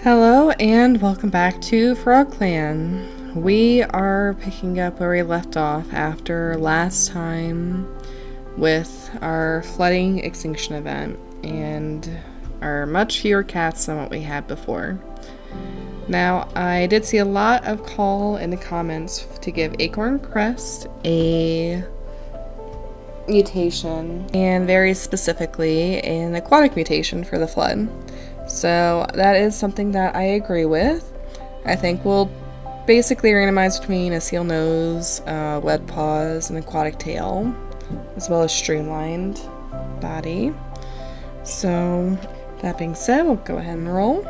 Hello and welcome back to FrogClan. We are picking up where we left off after last time with our flooding extinction event and our much fewer cats than what we had before. Now, I did see a lot of call in the comments to give Acorn Crest a mutation, and very specifically an aquatic mutation for the flood. So that is something that I agree with. I think we'll basically randomize between a seal nose, web paws, and aquatic tail, as well as streamlined body. So that being said, we'll go ahead and roll.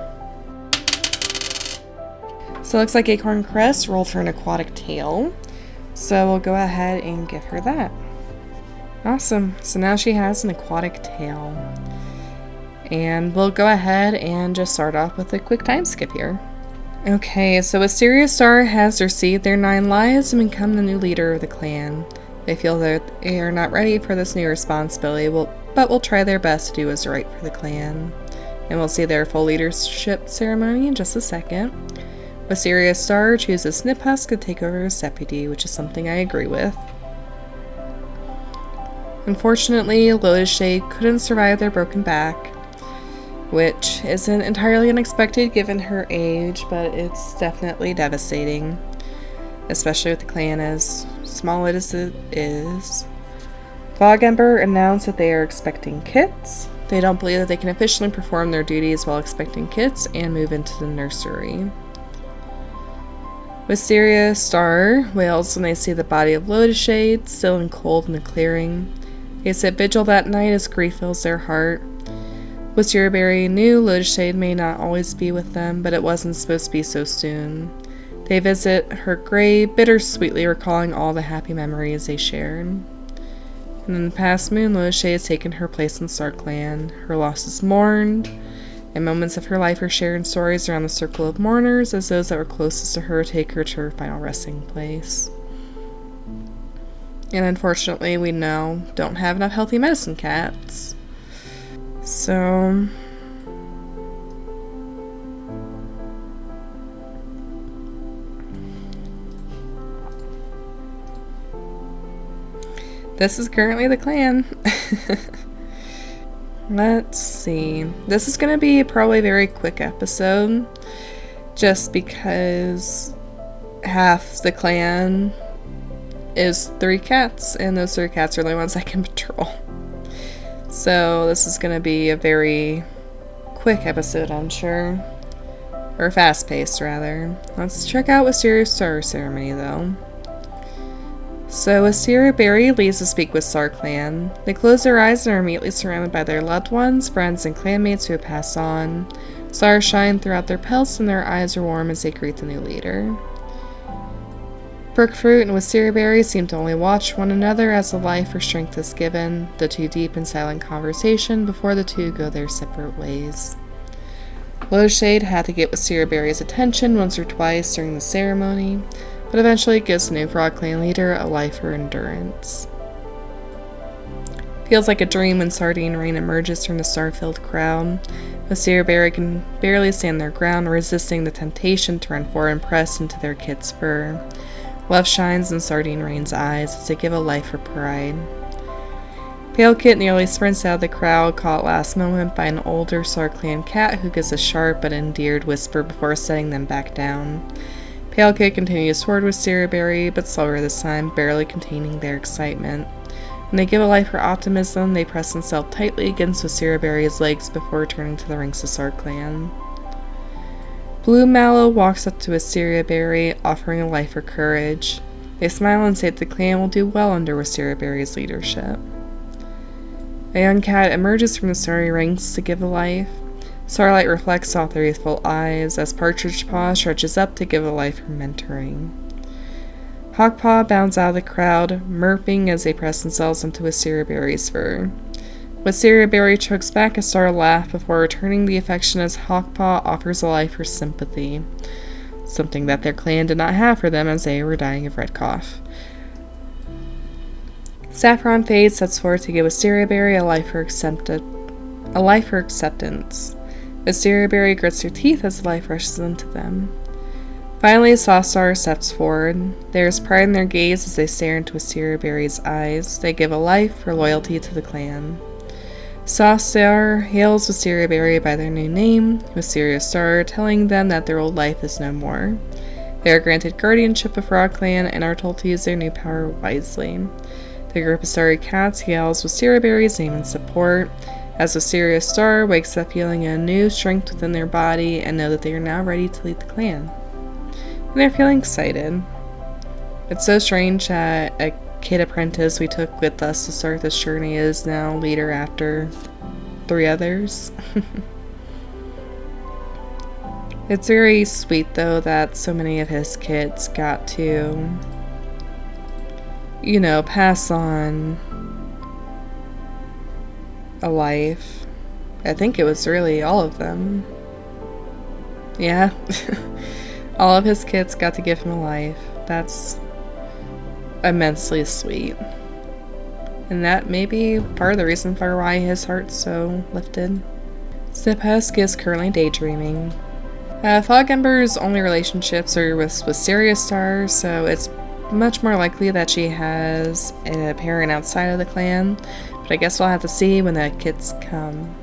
So it looks like Acorn Crest rolled for an aquatic tail. So we'll go ahead and give her that. Awesome. So now she has an aquatic tail. And we'll go ahead and just start off with a quick time skip here. Okay, so Wisteria Star has received their 9 lives and become the new leader of the clan. They feel that they are not ready for this new responsibility, but will try their best to do what's right for the clan. And we'll see their full leadership ceremony in just a second. Wisteria Star chooses Sniphusk to take over as deputy, which is something I agree with. Unfortunately, Lotus Shade couldn't survive their broken back, which isn't entirely unexpected given her age, but it's definitely devastating, especially with the clan as small as it is. Fog Ember announced that they are expecting kits. They don't believe that they can officially perform their duties while expecting kits and move into the nursery. Wisteria Star wails when they see the body of Lotus Shade still and cold in the clearing. They sit vigil that night as grief fills their heart. Wisteria Berry knew Lotus Shade may not always be with them, but it wasn't supposed to be so soon. They visit her grave, bittersweetly recalling all the happy memories they shared. And in the past moon, Lotus Shade has taken her place in StarClan. Her loss is mourned, and moments of her life are shared in stories around the circle of mourners as those that were closest to her take her to her final resting place. And unfortunately, we now don't have enough healthy medicine cats. So this is currently the clan. Let's see. This is going to be probably a very quick episode, just because half the clan is 3 cats, and those 3 cats are the only ones I can patrol. So this is going to be a very quick episode, I'm sure. Or fast-paced, rather. Let's check out Wisteria Star ceremony, though. So Wisteria Berry leaves to speak with StarClan. They close their eyes and are immediately surrounded by their loved ones, friends, and clanmates who have passed on. Stars shine throughout their pelts and their eyes are warm as they greet the new leader. Brookfruit and Wisteria Berry seem to only watch one another as the life or strength is given, the two deep in silent conversation before the two go their separate ways. Lotus Shade had to get Wisteria Berry's attention once or twice during the ceremony, but eventually gives the new FrogClan leader a life for endurance. Feels like a dream when Sardine Rain emerges from the star-filled crowd. Wisteria Berry can barely stand their ground, resisting the temptation to run forward and press into their kit's fur. Love shines in Sardine Rain's eyes as they give a life for pride. Pale Kit nearly sprints out of the crowd, caught last moment by an older StarClan cat who gives a sharp but endeared whisper before setting them back down. Pale Kit continues toward Wisteria Berry, but slower this time, barely containing their excitement. When they give a life for optimism, they press themselves tightly against Wisteria Berry's legs before returning to the ranks of StarClan. Blue Mallow walks up to Wisteria Berry, offering a life for courage. They smile and say that the clan will do well under Wisteria Berry's leadership. A young cat emerges from the starry ranks to give a life. Starlight reflects off their youthful eyes as Partridge Paw stretches up to give a life for mentoring. Hawkpaw bounds out of the crowd, murping as they press themselves into Wisteria Berry's fur. Wisteria Berry chokes back a startled laugh before returning the affection as Hawkpaw offers a life for sympathy, something that their clan did not have for them as they were dying of red cough. Saffron Fade sets forth to give Wisteria Berry a life for acceptance. Wisteria Berry grits her teeth as life rushes into them. Finally, Sawstar steps forward. There is pride in their gaze as they stare into Wisteria Berry's eyes. They give a life for loyalty to the clan. Sawstar hails Wisteria Berry by their new name, Wisteria Star, telling them that their old life is no more. They are granted guardianship of FrogClan and are told to use their new power wisely. The group of starry cats yells Wisteria Berry's name in support, as Wisteria Star wakes up feeling a new strength within their body and know that they are now ready to lead the clan. And they're feeling excited. It's so strange that a kid apprentice we took with us to start this journey is now leader after 3 others. It's very sweet though that so many of his kids got to, you know, pass on a life. I think it was really all of them. Yeah. All of his kids got to give him a life. That's immensely sweet. And that may be part of the reason for why his heart's so lifted. Sniphusk is currently daydreaming. Fog Ember's only relationships are with Wisteria Star, so it's much more likely that she has a parent outside of the clan, but I guess we'll have to see when the kids come.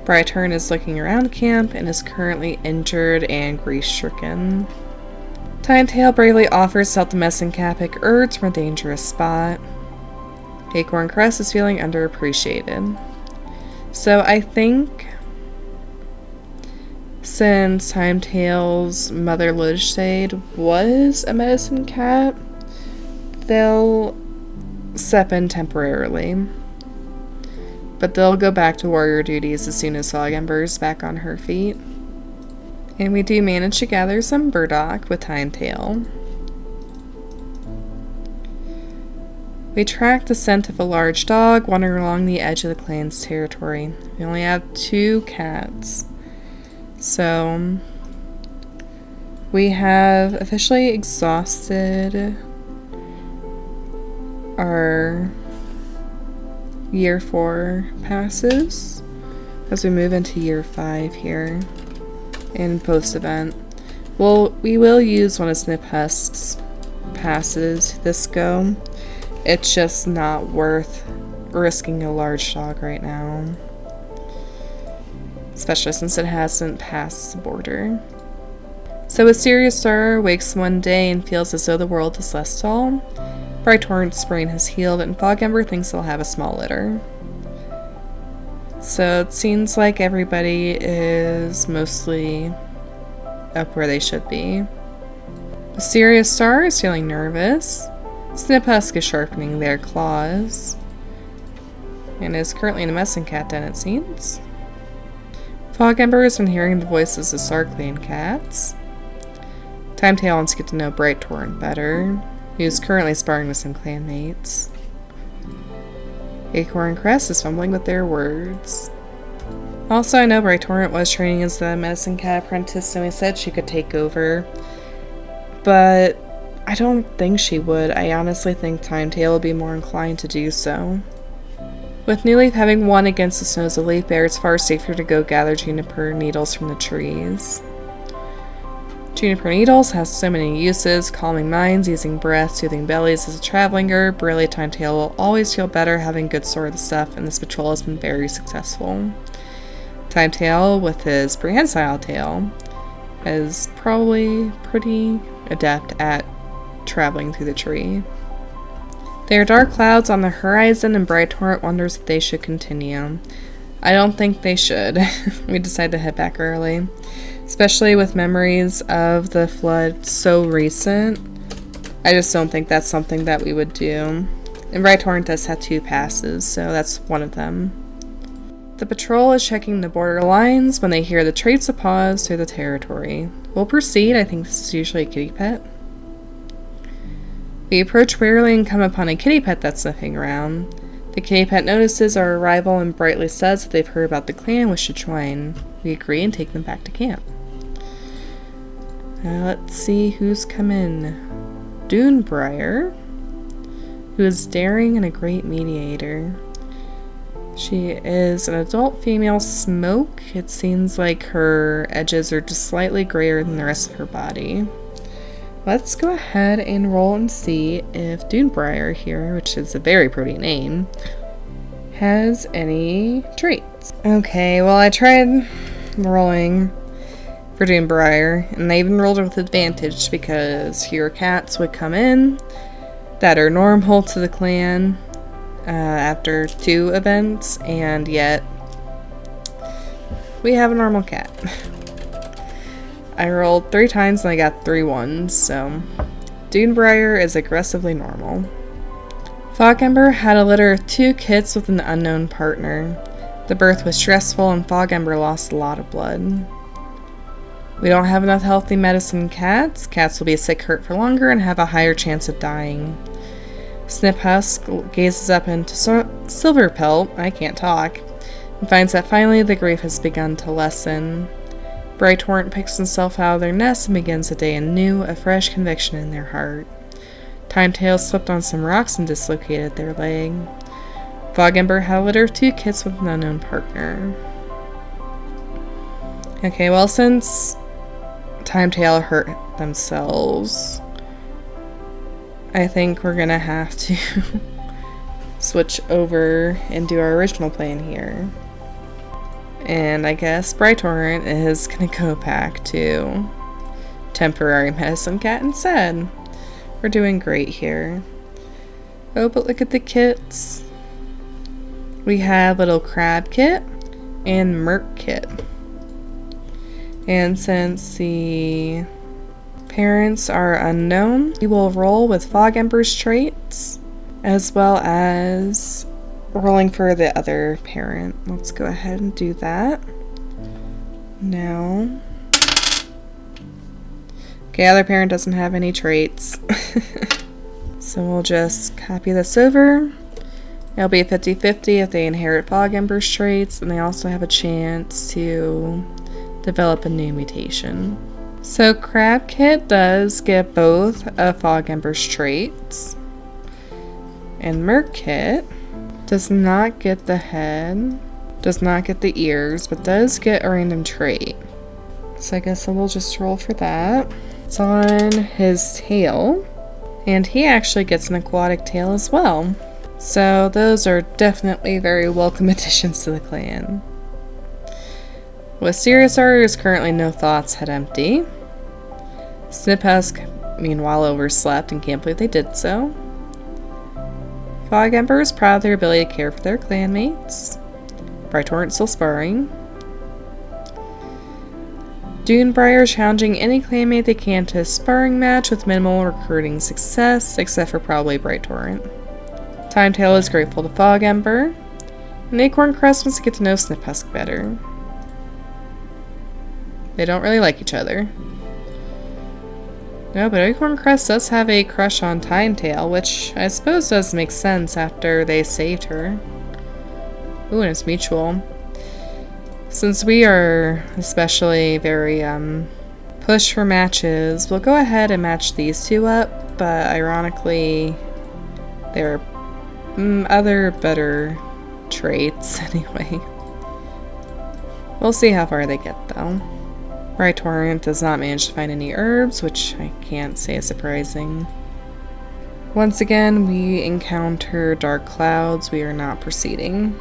Brightturn is looking around camp and is currently injured and grief-stricken. Tinetail bravely offers to help the messing cat pick herbs from a dangerous spot. Acorn Crest is feeling underappreciated. So I think since Tinetail's mother Lidshade was a medicine cat, they'll step in temporarily. But they'll go back to warrior duties as soon as Fog Ember is back on her feet. And we do manage to gather some burdock with Tinetail. We track the scent of a large dog wandering along the edge of the clan's territory. We only have 2 cats. So we have officially exhausted our year 4 passes as we move into year 5 here in post-event. Well, we will use one of Sniphusk's passes this go. It's just not worth risking a large dog right now, especially since it hasn't passed the border. So Wisteria Star wakes one day and feels as though the world is less dull. Brighttorrent's brain has healed and Fog Ember thinks they'll have a small litter. So it seems like everybody is mostly up where they should be. Wisteria Star is feeling nervous. Sniphusk is sharpening their claws and is currently in a messing cat den, it seems. Fog Ember has been hearing the voices of StarClan cats. Tinetail wants to get to know Brighttorrent better. He is currently sparring with some clanmates. Acorn Crest is fumbling with their words. Also, I know Brighttorrent was training as the medicine cat apprentice, and we said she could take over. But I don't think she would. I honestly think Tinetail would be more inclined to do so. With New Leaf having won against the Snows of Leaf Bear, it's far safer to go gather juniper needles from the trees. Juniper needles has so many uses: calming minds, easing breath, soothing bellies. As a traveling herb, really Tinetail will always feel better having good store of the stuff, and this patrol has been very successful. Tinetail, with his prehensile tail, is probably pretty adept at traveling through the tree. There are dark clouds on the horizon, and Brighttorrent wonders if they should continue. I don't think they should. We decided to head back early. Especially with memories of the flood so recent. I just don't think that's something that we would do. And Brighttorrent does have 2 passes, so that's one of them. The patrol is checking the border lines when they hear the traits of paws through the territory. We'll proceed. I think this is usually a kitty pet. We approach warily and come upon a kitty pet that's sniffing around. The kitty pet notices our arrival and brightly says that they've heard about the clan and wish to join. We agree and take them back to camp. Let's see who's come in. Dunebriar, who is daring and a great mediator. She is an adult female smoke. It seems like her edges are just slightly grayer than the rest of her body. Let's go ahead and roll and see if Dunebriar here, which is a very pretty name, has any traits. Okay, well I tried rolling for Dunebriar, and I even rolled with advantage because here cats would come in that are normal to the clan after 2 events, and yet we have a normal cat. I rolled 3 times and I got 3 ones, so Dunebriar is aggressively normal. Fogember had a litter of 2 kids with an unknown partner. The birth was stressful and Fogember lost a lot of blood. We don't have enough healthy medicine cats. Cats will be sick, hurt for longer, and have a higher chance of dying. Sniphusk gazes up into Silverpelt, I can't talk, and finds that finally the grief has begun to lessen. Brighttorrent picks himself out of their nest and begins the day anew, a fresh conviction in their heart. Timetail slipped on some rocks and dislocated their leg. Fogember had a litter of 2 kids with an unknown partner. Okay, well, since Timetail hurt themselves, I think we're gonna have to switch over and do our original plan here. And I guess Brighttorrent is gonna go back to temporary medicine cat instead. We're doing great here. Oh, but look at the kits. We have little Crab Kit and Merc Kit. And since the parents are unknown, we will roll with Fogember's traits, as well as rolling for the other parent. Let's go ahead and do that. Now. Okay, other parent doesn't have any traits. So we'll just copy this over. It'll be a 50-50 if they inherit Fogember's traits, and they also have a chance to develop a new mutation. So Crab Kit does get both of Fogember's traits, and Merc Kit does not get the head, does not get the ears, but does get a random trait. So I guess we'll just roll for that. It's on his tail, and he actually gets an aquatic tail as well. So those are definitely very welcome additions to the clan. With Siriusar, is currently no thoughts, head empty. Sniphusk, meanwhile, overslept and can't believe they did so. Fogember is proud of their ability to care for their clanmates. Brighttorrent still sparring. Dunebriar challenging any clanmate they can to a sparring match with minimal recruiting success, except for probably Brighttorrent. Timetail is grateful to Fogember, and Acorn Crest wants to get to know Sniphusk better. They don't really like each other. No, but Acorn Crest does have a crush on Timetail, which I suppose does make sense after they saved her. Ooh, and it's mutual. Since we are especially very push for matches, we'll go ahead and match these 2 up, but ironically, there are other better traits anyway. We'll see how far they get though. Brighttorrent does not manage to find any herbs, which I can't say is surprising. Once again, we encounter dark clouds. We are not proceeding.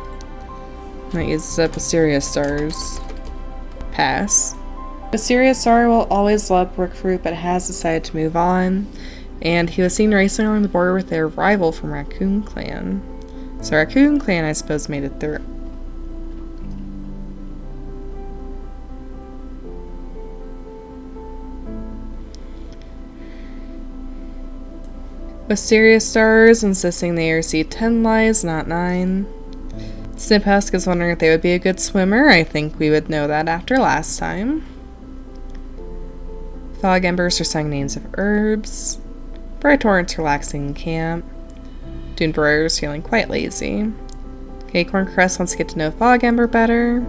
That uses up Siriusar's pass. Siriusar will always love brick fruit, but has decided to move on, and he was seen racing along the border with their rival from Raccoon Clan. So Raccoon Clan, I suppose, made it through. With Siriusars insisting they receive 10 lives, not 9. Sniphusk is wondering if they would be a good swimmer. I think we would know that after last time. Fogembers are saying names of herbs. Brighttorrent's relaxing in camp. Dunebriar is feeling quite lazy. Acorn Crest wants to get to know Fogember better.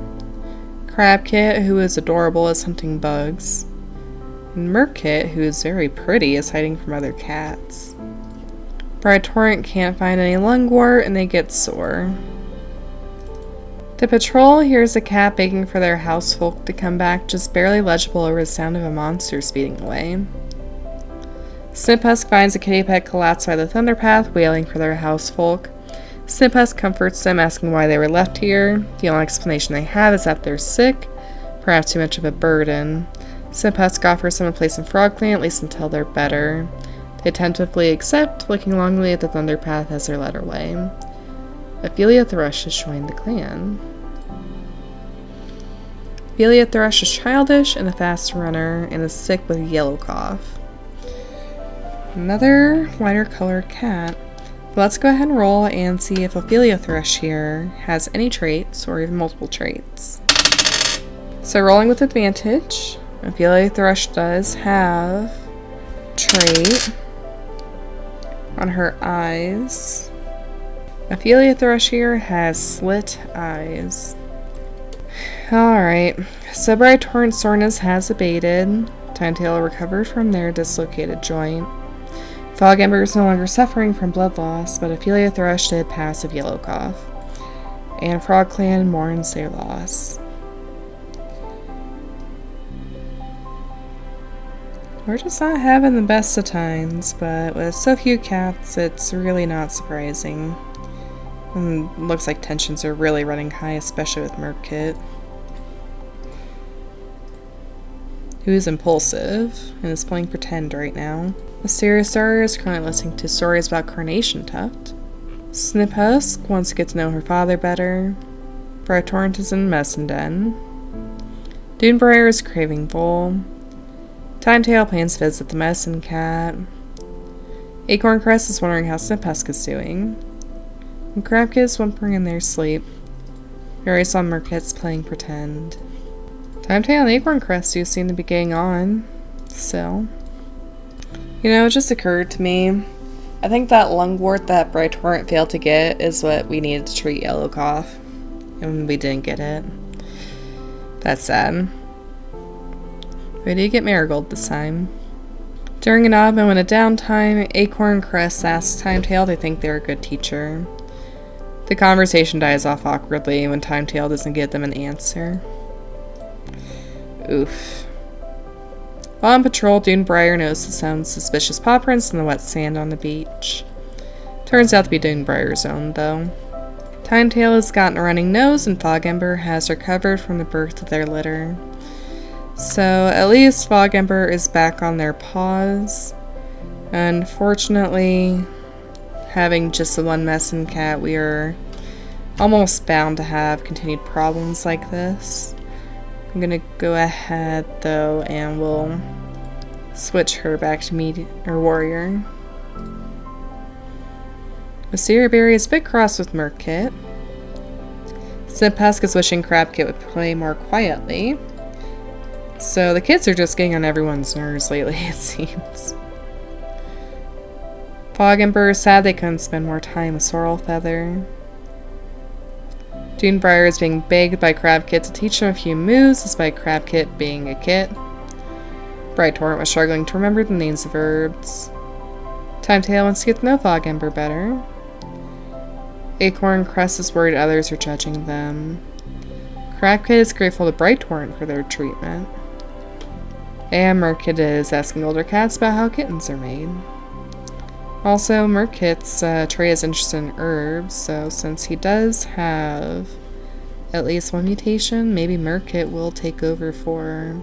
Crab Kit, who is adorable, is hunting bugs. And Merc Kit, who is very pretty, is hiding from other cats. Brighttorrent can't find any lungwort and they get sore. The patrol hears a cat begging for their housefolk to come back, just barely legible over the sound of a monster speeding away. Sniphusk finds a kitty pet collapsed by the thunderpath, wailing for their housefolk. Sniphusk comforts them, asking why they were left here. The only explanation they have is that they're sick, perhaps too much of a burden. Sniphusk offers them a place in FrogClan, at least until they're better. They tentatively accept, looking longingly at the thunderpath as they're led away. Ophelia Thrush has joined the clan. Ophelia Thrush is childish and a fast runner, and is sick with yellow cough. Another lighter color cat. But let's go ahead and roll and see if Ophelia Thrush here has any traits, or even multiple traits. So rolling with advantage, Ophelia Thrush does have trait on her eyes. Ophelia Thrush here has slit eyes. Alright, so Bright Torrent soreness has abated. Timetail recovered from their dislocated joint. Fog Ember is no longer suffering from blood loss, but Ophelia Thrush did passive yellow cough. And FrogClan mourns their loss. We're just not having the best of times, but with so few cats, it's really not surprising. And looks like tensions are really running high, especially with Merkit, who is impulsive and is playing pretend right now. Mysterious Star is currently listening to stories about Carnation Tuft. Sniphusk wants to get to know her father better. Bright Torrent is in Medicine Den. Dunebriar is craving Bull. Timetail plans to visit the Medicine Cat. Acorn Crest is wondering how Sniphusk is doing. And Crabkit is whimpering in their sleep. Various on Merkit's playing pretend. Timetail and Acorn Crest do seem to be getting on. Still. You know, it just occurred to me, I think that lungwort that Bright Torrent failed to get is what we needed to treat yellow cough. And we didn't get it. That's sad. We did get Marigold this time. During an odd moment of downtime, Acorn Crest asks Timetail if they think they're a good teacher. The conversation dies off awkwardly when Timetail doesn't give them an answer. Oof. While on patrol, Dunebriar notices some suspicious paw prints in the wet sand on the beach. Turns out to be Dunebriar's own, though. Timetail has gotten a running nose, and Fog Ember has recovered from the birth of their litter. So, at least Fog Ember is back on their paws. Unfortunately, having just the one Medicine Cat, we are almost bound to have continued problems like this. I'm gonna go ahead, though, and we'll switch her back to Warrior. Mysterious Berry is a bit cross with Merkit. Sniphusk is wishing Crabkit would play more quietly. So the kids are just getting on everyone's nerves lately, it seems. Fog Ember is sad they couldn't spend more time with Sorrel Feather. Dunebriar is being begged by Crabkit to teach him a few moves, despite Crabkit being a kit. Bright Torrent was struggling to remember the names of herbs. Timetail wants to get to know Fog Ember better. Acorn Crest is worried others are judging them. Crabkit is grateful to Bright Torrent for their treatment. And Merkit is asking older cats about how kittens are made. Also, Merkit's Trey is interested in herbs, so since he does have at least one mutation, maybe Merkit will take over for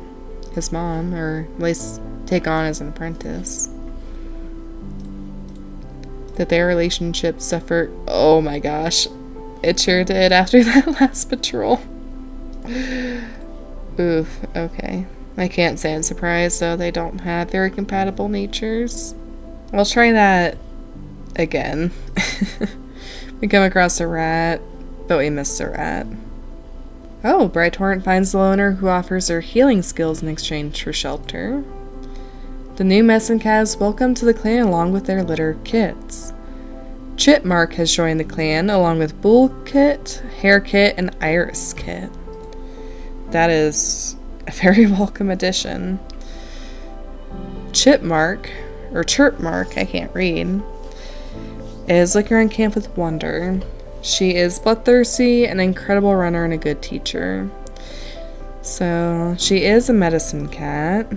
his mom, or at least take on as an apprentice. Did their relationship suffer? Oh my gosh, it sure did after that last patrol. Oof, okay. I can't say I'm surprised, though they don't have very compatible natures. I'll try that again. We come across a rat, but we missed a rat. Oh, Bright Torrent finds the loner who offers her healing skills in exchange for shelter. The new Medicine Cat is welcome to the clan along with their litter kits. Chipmark has joined the clan along with Bull Kit, Hair Kit, and Iris Kit. That is a very welcome addition. Chipmark, or Chirpmark, I can't read, is looking around camp with wonder. She is bloodthirsty, an incredible runner, and a good teacher. So she is a medicine cat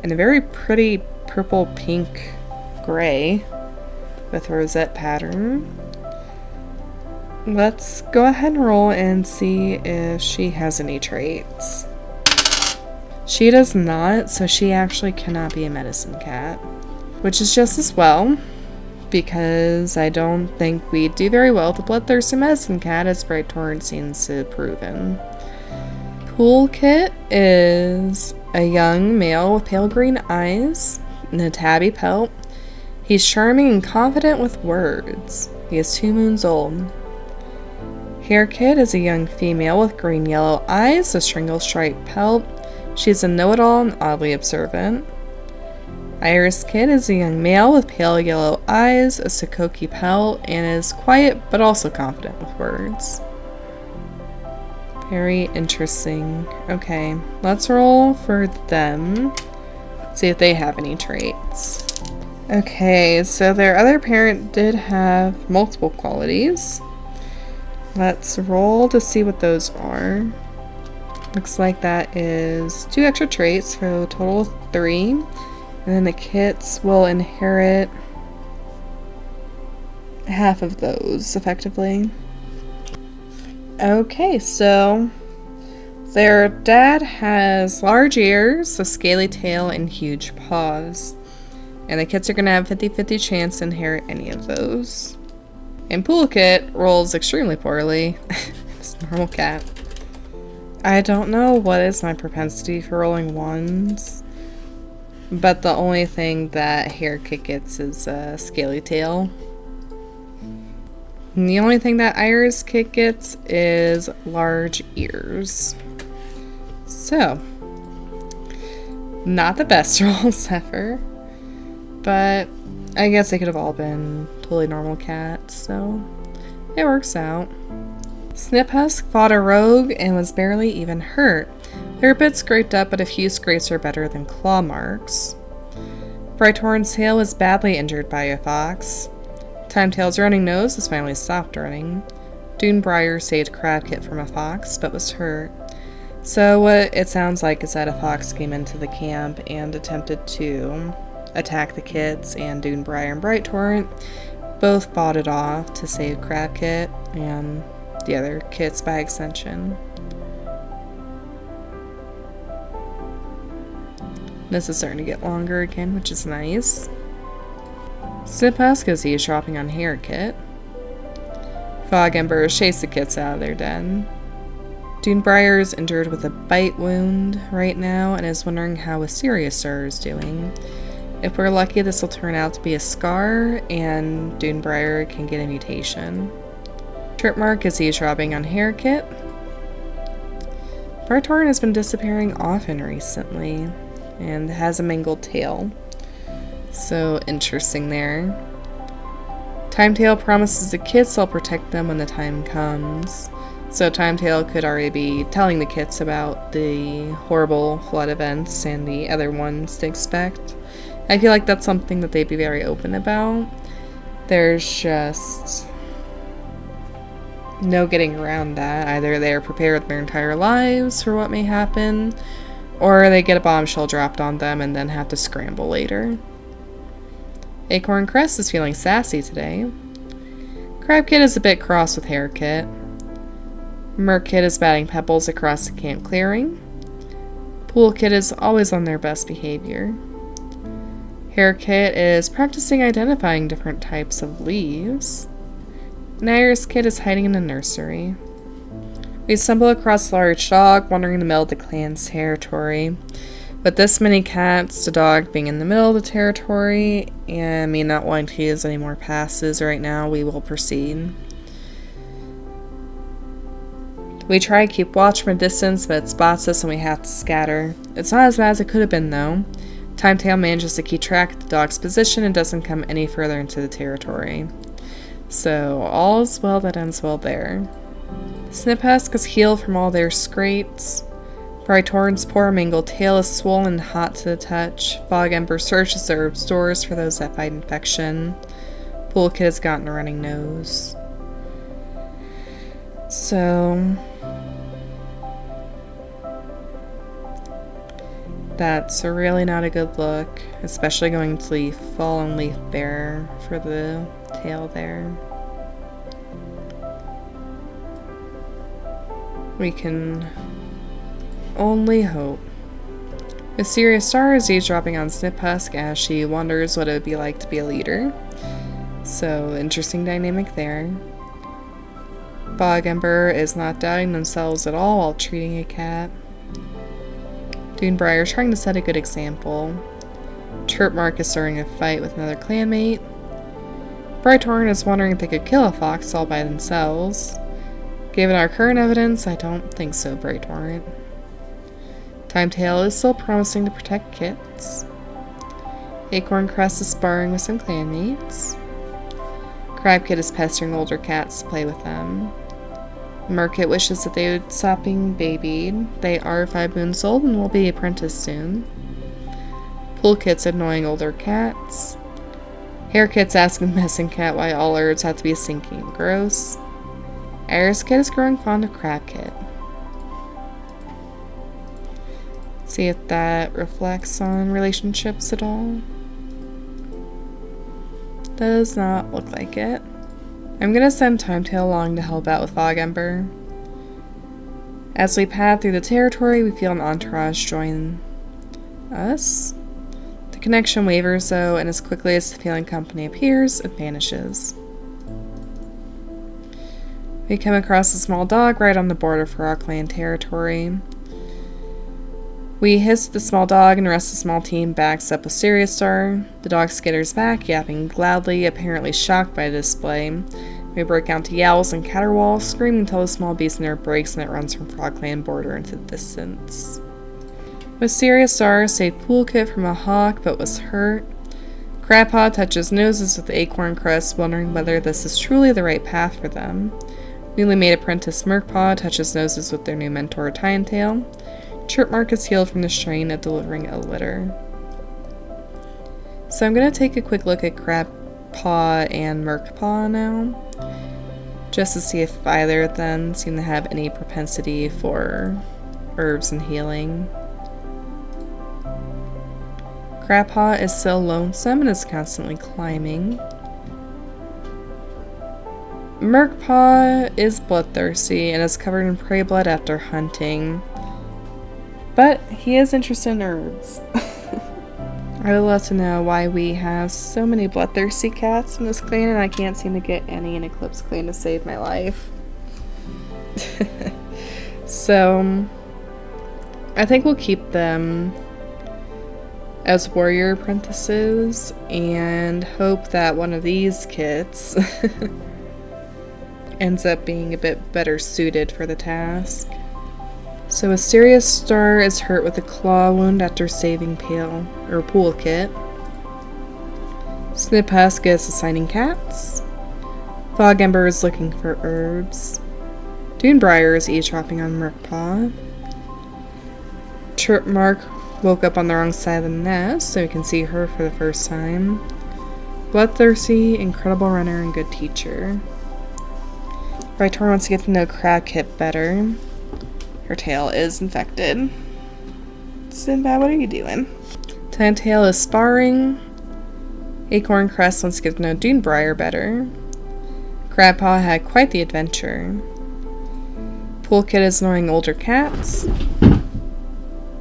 in a very pretty purple pink gray with a rosette pattern. Let's go ahead and roll and see if she has any traits. She does not, so she actually cannot be a medicine cat, which is just as well, because I don't think we'd do very well with a bloodthirsty medicine cat, as Bright Torrent seems to have proven. Pool Kit is a young male with pale green eyes and a tabby pelt. He's charming and confident with words. He is 2 moons old. Hair Kit is a young female with green-yellow eyes, a stringle-striped pelt. She's a know-it-all and oddly observant. Iris Kit is a young male with pale yellow eyes, a Sokoki pelt, and is quiet but also confident with words. Very interesting. Okay, let's roll for them. See if they have any traits. Okay, so their other parent did have multiple qualities. Let's roll to see what those are. Looks like that is 2 extra traits for a total of 3. And then the kits will inherit half of those, effectively. Okay, so their dad has large ears, a scaly tail, and huge paws. And the kits are going to have 50-50 chance to inherit any of those. And Pool Kit rolls extremely poorly. It's a normal cat. I don't know what is my propensity for rolling 1s, but the only thing that Hair Kit gets is a scaly tail. And the only thing that Iris Kit gets is large ears. So, not the best rolls ever, but I guess they could have all been totally normal cats, so it works out. Sniphusk fought a rogue and was barely even hurt. They were a bit scraped up, but a few scrapes are better than claw marks. Brighthorn's tail was badly injured by a fox. Timetail's running nose has finally stopped running. Dunebriar saved Crabkit from a fox, but was hurt. So what it sounds like is that a fox came into the camp and attempted to attack the kits, and Dunebriar and Bright Torrent both fought it off to save Crabkit and the other kits by extension. This is starting to get longer again, which is nice. Sniphusk goes eavesdropping on Hair Kit. Fog Ember chased the kits out of their den. Dunebriar is injured with a bite wound right now and is wondering how Wisteria Star is doing. If we're lucky, this will turn out to be a scar, and Dunebriar can get a mutation. Tripmark is eavesdropping on Hair Kit. Bartorn has been disappearing often recently, and has a mangled tail. So interesting there. Timetail promises the kits they'll protect them when the time comes. So Timetail could already be telling the kits about the horrible flood events and the other ones to expect. I feel like that's something that they'd be very open about. There's just no getting around that. Either they're prepared their entire lives for what may happen, or they get a bombshell dropped on them and then have to scramble later. Acorn Crest is feeling sassy today. Crabkit is a bit cross with Hair Kit. Merkit is batting pebbles across the camp clearing. Pool Kit is always on their best behavior. Hair Kit is practicing identifying different types of leaves. And Iris Kit is hiding in a nursery. We stumble across a large dog wandering in the middle of the clan's territory. With this many cats, the dog being in the middle of the territory, and me not wanting to use any more passes right now, we will proceed. We try to keep watch from a distance, but it spots us and we have to scatter. It's not as bad as it could have been, though. Timetail manages to keep track of the dog's position and doesn't come any further into the territory. So, all's well that ends well there. Sniphusk is healed from all their scrapes. Brighthorn's poor mangled tail is swollen and hot to the touch. Fog Ember searches the herb stores for those that fight infection. Pool Kit has gotten a running nose. So that's really not a good look, especially going to the fallen leaf bearer for the tail there. We can only hope. Mysterious Star is eavesdropping on Snip Husk as she wonders what it would be like to be a leader. So, interesting dynamic there. Bog Ember is not doubting themselves at all while treating a cat. Dunebriar trying to set a good example. Chirpmark is starting a fight with another clanmate. Brighthorn is wondering if they could kill a fox all by themselves. Given our current evidence, I don't think so, Brighthorn. Timetail is still promising to protect kits. Acorn Crest is sparring with some clanmates. Crabkit is pestering older cats to play with them. Murkit wishes that they would stop being babied. They are 5 moons old and will be apprenticed soon. Poolkit's annoying older cats. Hairkit's asking Messing Cat why all herbs have to be stinky and gross. Iris Kit is growing fond of Crabkit. See if that reflects on relationships at all. Does not look like it. I'm gonna send Timetail along to help out with Fog Ember. As we pad through the territory, we feel an entourage join us. The connection wavers though, and as quickly as the feeling company appears, it vanishes. We come across a small dog right on the border of FrogClan territory. We hiss the small dog and the rest of the small team backs up with Sirius Star. The dog skitters back, yapping loudly, apparently shocked by the display. We break out to yowls and caterwauls, screaming until the small beast in there breaks and it runs from FrogClan border into the distance. With Sirius Star saved Poolkit from a hawk but was hurt. Crabpaw touches noses with the Acorn Crest, wondering whether this is truly the right path for them. Newly made apprentice Murkpaw touches noses with their new mentor Timetail. Chirpmark is healed from the strain of delivering a litter. So I'm going to take a quick look at Crabpaw and Murkpaw now, just to see if either of them seem to have any propensity for herbs and healing. Crabpaw is still lonesome and is constantly climbing. Murkpaw is bloodthirsty and is covered in prey blood after hunting. But he is interested in herbs. I would love to know why we have so many bloodthirsty cats in this clan and I can't seem to get any in Eclipse Clan to save my life. So, I think we'll keep them as warrior apprentices and hope that one of these kits ends up being a bit better suited for the task. So a Sirius Star is hurt with a claw wound after saving Poolkit. Snip Husk is assigning cats. Fog Ember is looking for herbs. Dunebriar is eavesdropping on Murkpaw. Chirpmark woke up on the wrong side of the nest, so we can see her for the first time. Bloodthirsty, incredible runner, and good teacher. Brighthorn wants to get to know Crabkit better. Her tail is infected. Sinbad, what are you doing? Timetail is sparring. Acorn Crest wants to get to know Dunebriar better. Crabpaw had quite the adventure. Poolkit is knowing older cats.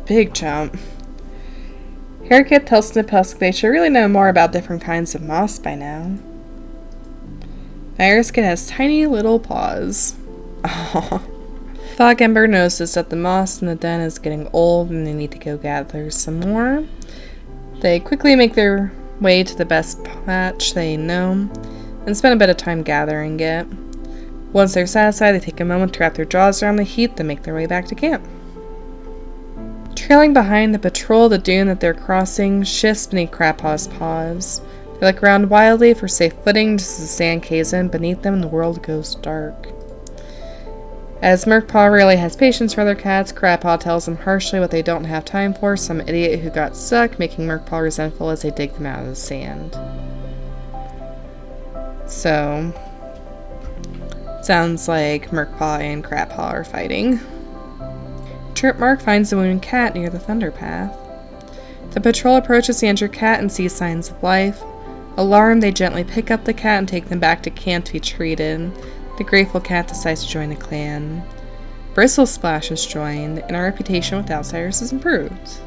Big jump. Hairkit tells Snip Husk they should really know more about different kinds of moss by now. Iriskit has tiny little paws. Aww. Fog Ember notices that the moss in the den is getting old and they need to go gather some more. They quickly make their way to the best patch they know and spend a bit of time gathering it. Once they're satisfied, they take a moment to wrap their jaws around the heap and make their way back to camp. Trailing behind the patrol, the dune that they're crossing shifts beneath Crabpaw's paws. They look around wildly for safe footing just as the sand caves in beneath them and the world goes dark. As Murkpaw rarely has patience for other cats, Crabpaw tells them harshly what they don't have time for, some idiot who got stuck, making Murkpaw resentful as they dig them out of the sand. So, Sounds like Merkpaw and Crappaw are fighting. Chirpmark finds a wounded cat near the Thunder Path. The patrol approaches the injured cat and sees signs of life. Alarmed, they gently pick up the cat and take them back to camp to be treated. The grateful cat decides to join the clan. Bristle Splash has joined, and our reputation with outsiders is improved.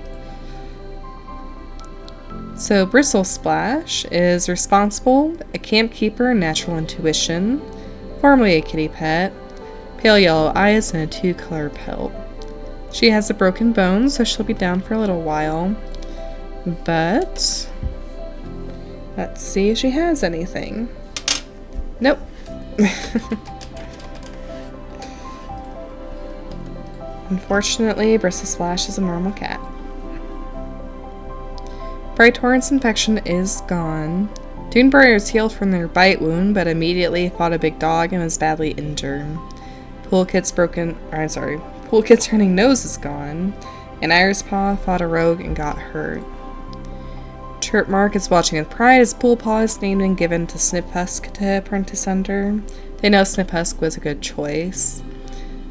So Bristle Splash is responsible, a camp keeper, natural intuition, formerly a kitty pet, pale yellow eyes, and a 2-color pelt. She has a broken bone, so she'll be down for a little while. But let's see if she has anything. Nope. Unfortunately, Bristle Splash is a normal cat. Bright Torrent's infection is gone. Dunebriar is healed from their bite wound, but immediately fought a big dog and was badly injured. Poolkit's running nose is gone, and Iris Paw fought a rogue and got hurt. Chirpmark is watching with pride as Poolpaw is named and given to Sniphusk to apprentice under. They know Sniphusk was a good choice.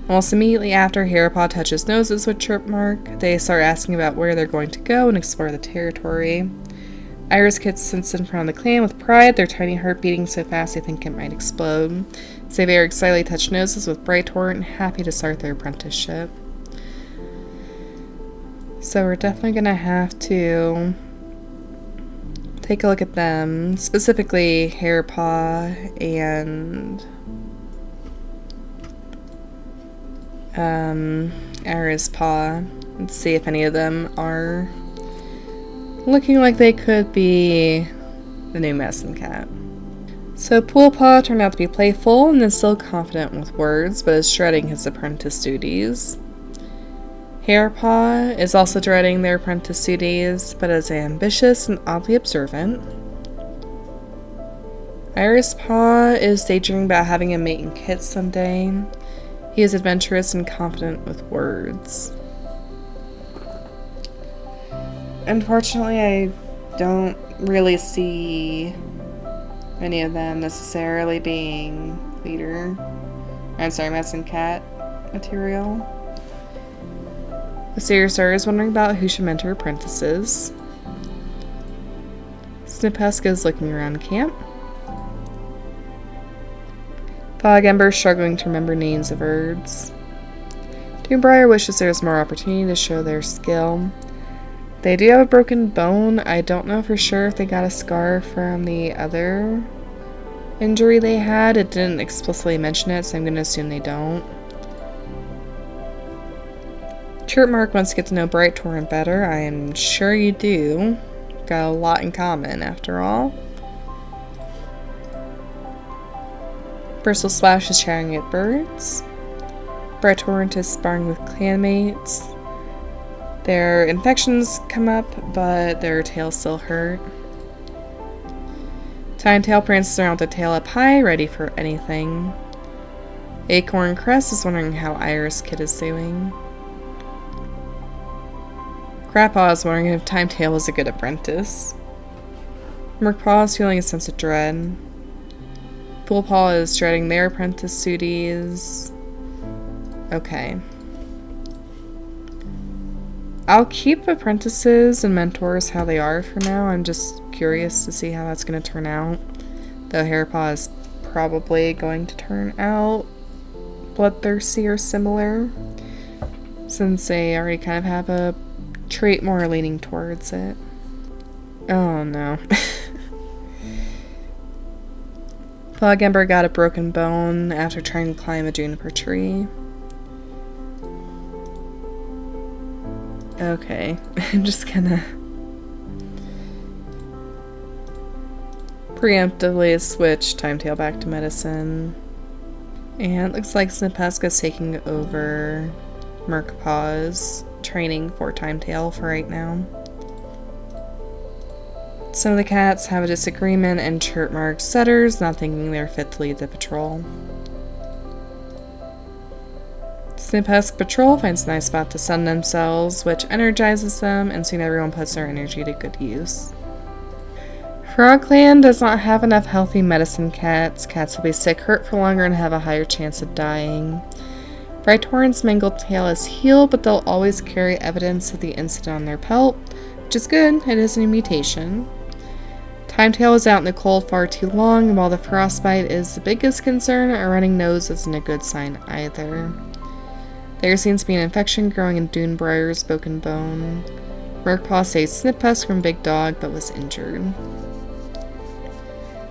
Almost immediately after Hairpaw touches noses with Chirpmark, they start asking about where they're going to go and explore the territory. Iris Kit sits in front of the clan with pride, their tiny heart beating so fast they think it might explode. They very excitedly touch noses with Bright Torrent and happy to start their apprenticeship. So we're definitely going to have to take a look at them, specifically Hairpaw and Iris Paw, and see if any of them are looking like they could be the new medicine cat. So Poolpaw turned out to be playful and is still confident with words, but is dreading his apprentice duties. Hairpaw is also dreading their apprentice duties, but is ambitious and oddly observant. Iris Paw is daydreaming about having a mate and kit someday. He is adventurous and confident with words. Unfortunately, I don't really see any of them necessarily being medicine cat material. The Seerstar is wondering about who should mentor apprentices. Sniphusk is looking around camp. Fog Ember is struggling to remember names of birds. Dunebriar wishes there was more opportunity to show their skill. They do have a broken bone. I don't know for sure if they got a scar from the other injury they had. It didn't explicitly mention it, so I'm going to assume they don't. Chirpmark wants to get to know Bright Torrent better. I am sure you do. Got a lot in common, after all. Bristle Splash is chatting at birds. Bright Torrent is sparring with clanmates. Their infections come up, but their tails still hurt. Tinetail prances around with the tail up high, ready for anything. Acorn Crest is wondering how Iris Kid is doing. Crappaw is wondering if Timetail was a good apprentice. Merkpaw is feeling a sense of dread. Poolpaw is dreading their apprentice duties. Okay. I'll keep apprentices and mentors how they are for now. I'm just curious to see how that's going to turn out. Though Hairpaw is probably going to turn out bloodthirsty or similar, since they already kind of have a trait more leaning towards it. Oh no. Fog Ember got a broken bone after trying to climb a juniper tree. Okay, I'm just gonna preemptively switch Timetail back to medicine. And it looks like Sniphusk is taking over Merkpaw's training for Timetail for right now. Some of the cats have a disagreement, and Chirpmark setters, not thinking they're fit to lead the patrol. Sniphusk Patrol finds a nice spot to sun themselves, which energizes them, and soon everyone puts their energy to good use. FrogClan does not have enough healthy medicine cats. Cats will be sick, hurt for longer, and have a higher chance of dying. Brightorn's mangled tail is healed, but they'll always carry evidence of the incident on their pelt, which is good. It is a mutation. Timetail was out in the cold far too long, and while the frostbite is the biggest concern, a running nose isn't a good sign either. There seems to be an infection growing in Dunebrier's broken bone. Merkpaw saved Sniphusk from Big Dog, but was injured.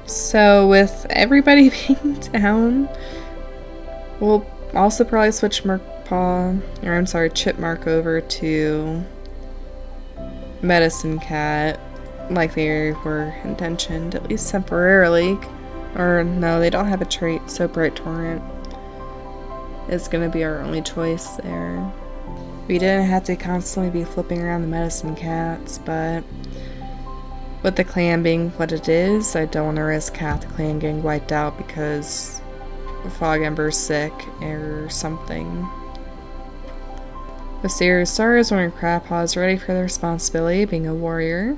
So, with everybody being down, we'll also probably switch Chipmark over to Medicine Cat, like they were intentioned, at least temporarily. Or, no, they don't have a trait, so Bright Torrent is going to be our only choice there. We didn't have to constantly be flipping around the Medicine Cats, but with the clan being what it is, I don't want to risk half the clan getting wiped out because Fog Ember's sick or something. The Serious Star is wearing crab paws, ready for the responsibility of being a warrior.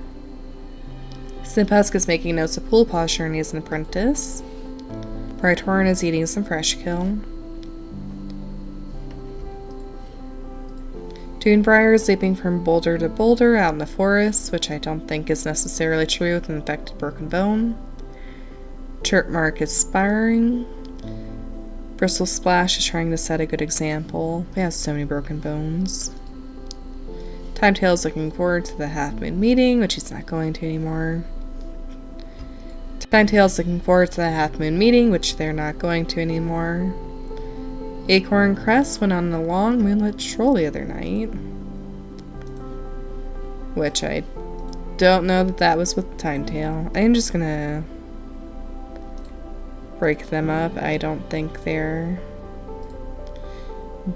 Sniphusk is making notes of Pool Paw, sure he's an apprentice. Brighthorn is eating some fresh kill. Dunebriar is leaping from boulder to boulder out in the forest, which I don't think is necessarily true with an infected broken bone. Chirpmark is sparring. Bristle Splash is trying to set a good example. We have so many broken bones. Timetail is looking forward to the Half Moon meeting, which he's not going to anymore. Timetail is looking forward to the Half Moon meeting, which they're not going to anymore. Acorn Crest went on a long moonlit stroll the other night, which I don't know that was with Timetail. I'm just gonna break them up. I don't think they're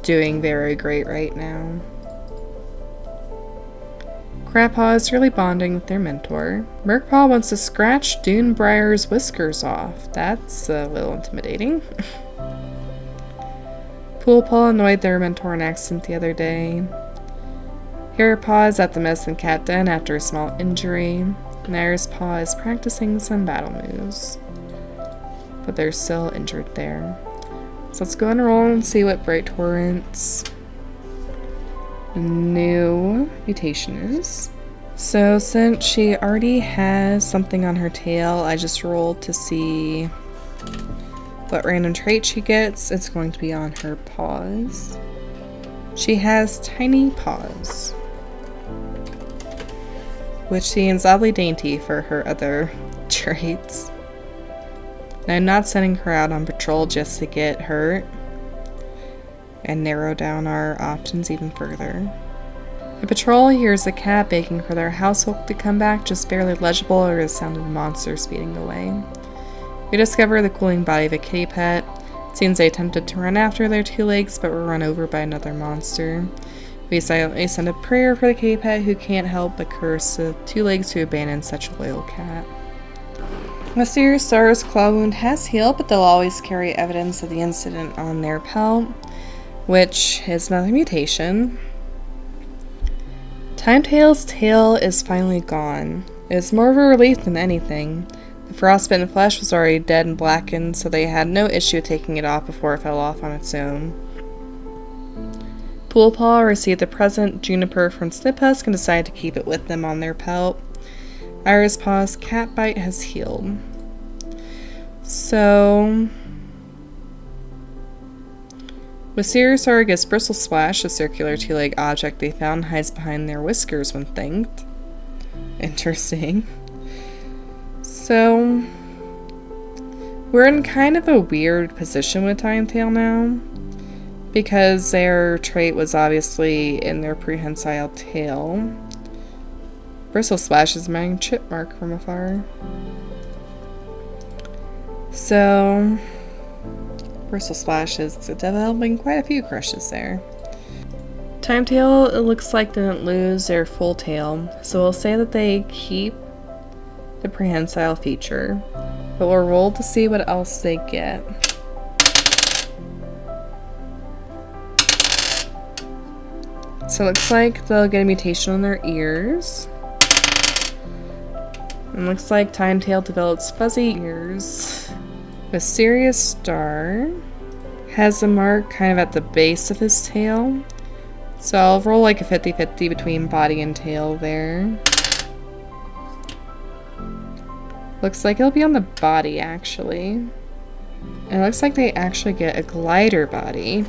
doing very great right now. Crabpaw is really bonding with their mentor. Merkpaw wants to scratch Dunebriar's whiskers off. That's a little intimidating. Poolpaw annoyed their mentor in accident the other day. Hairpaw is at the Medicine Cat Den after a small injury. Nair'spaw is practicing some battle moves, but they're still injured there. So let's go and roll and see what Bright Torrent's new mutation is. So since she already has something on her tail, I just rolled to see what random trait she gets. It's going to be on her paws. She has tiny paws, which seems oddly dainty for her other traits. And I'm not sending her out on patrol just to get hurt and narrow down our options even further. The patrol hears a cat begging for their household to come back, just barely legible or the sound of a monster speeding away. We discover the cooling body of a kitty pet. It seems they attempted to run after their two legs, but were run over by another monster. We silently send a prayer for the kitty pet, who can't help but curse the two legs to abandon such a loyal cat. Mysterious Star's claw wound has healed, but they'll always carry evidence of the incident on their pelt, which is another mutation. Timetail's tail is finally gone. It's more of a relief than anything. The frostbitten flesh was already dead and blackened, so they had no issue taking it off before it fell off on its own. Poolpaw received the present Juniper from Sniphusk and decided to keep it with them on their pelt. Irispaw's cat bite has healed. So, with Siriusar gets Bristle Splash, a circular two-legged object they found hides behind their whiskers when thanked. Interesting. So, we're in kind of a weird position with Timetail now, because their trait was obviously in their prehensile tail. Bristle Splash is admiring Chipmark from afar. So, Bristle Splash is developing quite a few crushes there. Timetail, it looks like, didn't lose their full tail, so we'll say that they keep the prehensile feature, but we'll roll to see what else they get. So it looks like they'll get a mutation on their ears. And looks like Timetail develops fuzzy ears. Mysterious Star has a mark kind of at the base of his tail. So I'll roll like a 50-50 between body and tail there. Looks like it'll be on the body, actually. And it looks like they actually get a glider body.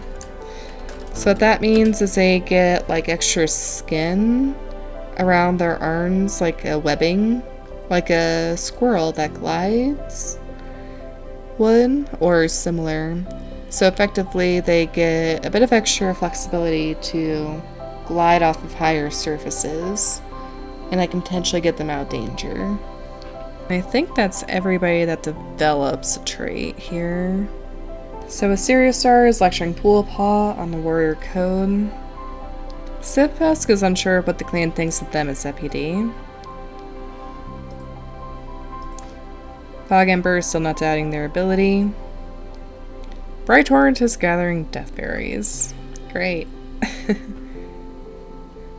So what that means is they get like extra skin around their arms, like a webbing, like a squirrel that glides would, or similar. So effectively they get a bit of extra flexibility to glide off of higher surfaces, and I can potentially get them out of danger. I think that's everybody that develops a trait here. So Mysterious Star is lecturing Poolpaw on the warrior code. Siphusk is unsure of what the clan thinks of them as deputy. Fog Ember is still not doubting their ability. Bright Torrent is gathering deathberries. Great.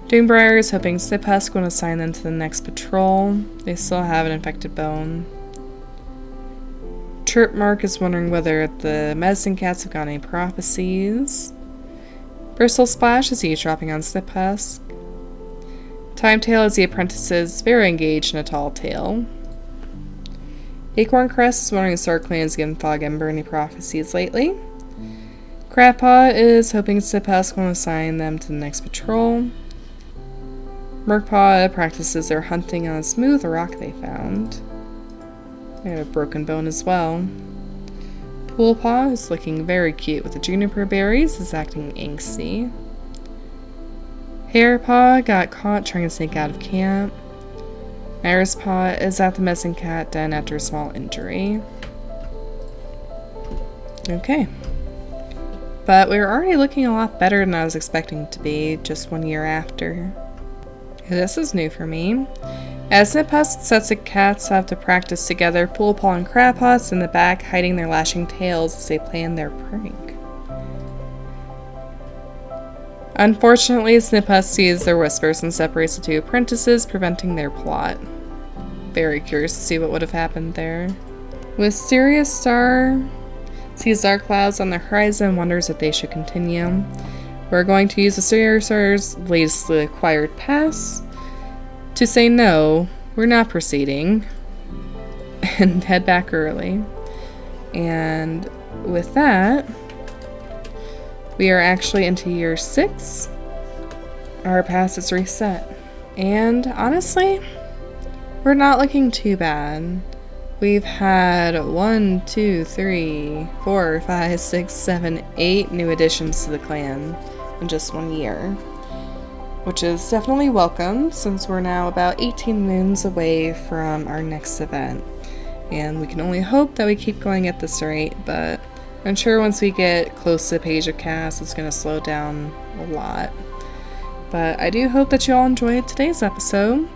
Doombriar is hoping Siphusk will assign them to the next patrol. They still have an infected bone. Chirpmark is wondering whether the medicine cats have got any prophecies. Bristle Splash is eavesdropping on Siphusk. Timetail is the apprentices, very engaged in a tall tale. Acorn Crest is wondering if StarClan has given Fog Ember any prophecies lately. Crabpaw is hoping Siphusk will assign them to the next patrol. Merkpaw practices their hunting on a smooth rock they found. They have a broken bone as well. Poolpaw is looking very cute with the juniper berries, is acting angsty. Hairpaw got caught trying to sneak out of camp. Irispaw is at the medicine cat den after a small injury. Okay. But we're already looking a lot better than I was expecting to be just 1 year after. This is new for me. As Siphusk sets the cats have to practice together, Poolpaw and Crabpaw in the back hiding their lashing tails as they plan their prank. Unfortunately, Siphusk sees their whispers and separates the two apprentices, preventing their plot. Very curious to see what would have happened there. Mysterious Star sees dark clouds on the horizon and wonders if they should continue. We're going to use the Mysterious Star's latest acquired pass to say no, we're not proceeding, and head back early. And with that, we are actually into year 6. Our pass is reset. And honestly, we're not looking too bad. We've had 1, 2, 3, 4, 5, 6, 7, 8 new additions to the clan in just 1 year. Which is definitely welcome, since we're now about 18 moons away from our next event. And we can only hope that we keep going at this rate, but I'm sure once we get close to the page of cast, it's going to slow down a lot. But I do hope that you all enjoyed today's episode.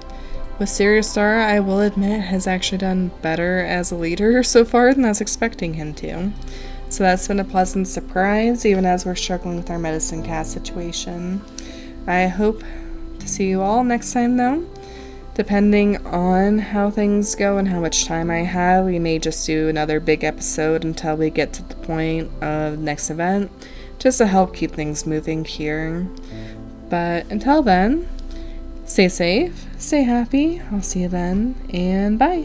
Mysterious Star, I will admit, has actually done better as a leader so far than I was expecting him to. So that's been a pleasant surprise, even as we're struggling with our medicine cat situation. I hope to see you all next time, though. Depending on how things go and how much time I have, we may just do another big episode until we get to the point of next event, just to help keep things moving here. But until then, stay safe, stay happy, I'll see you then, and bye!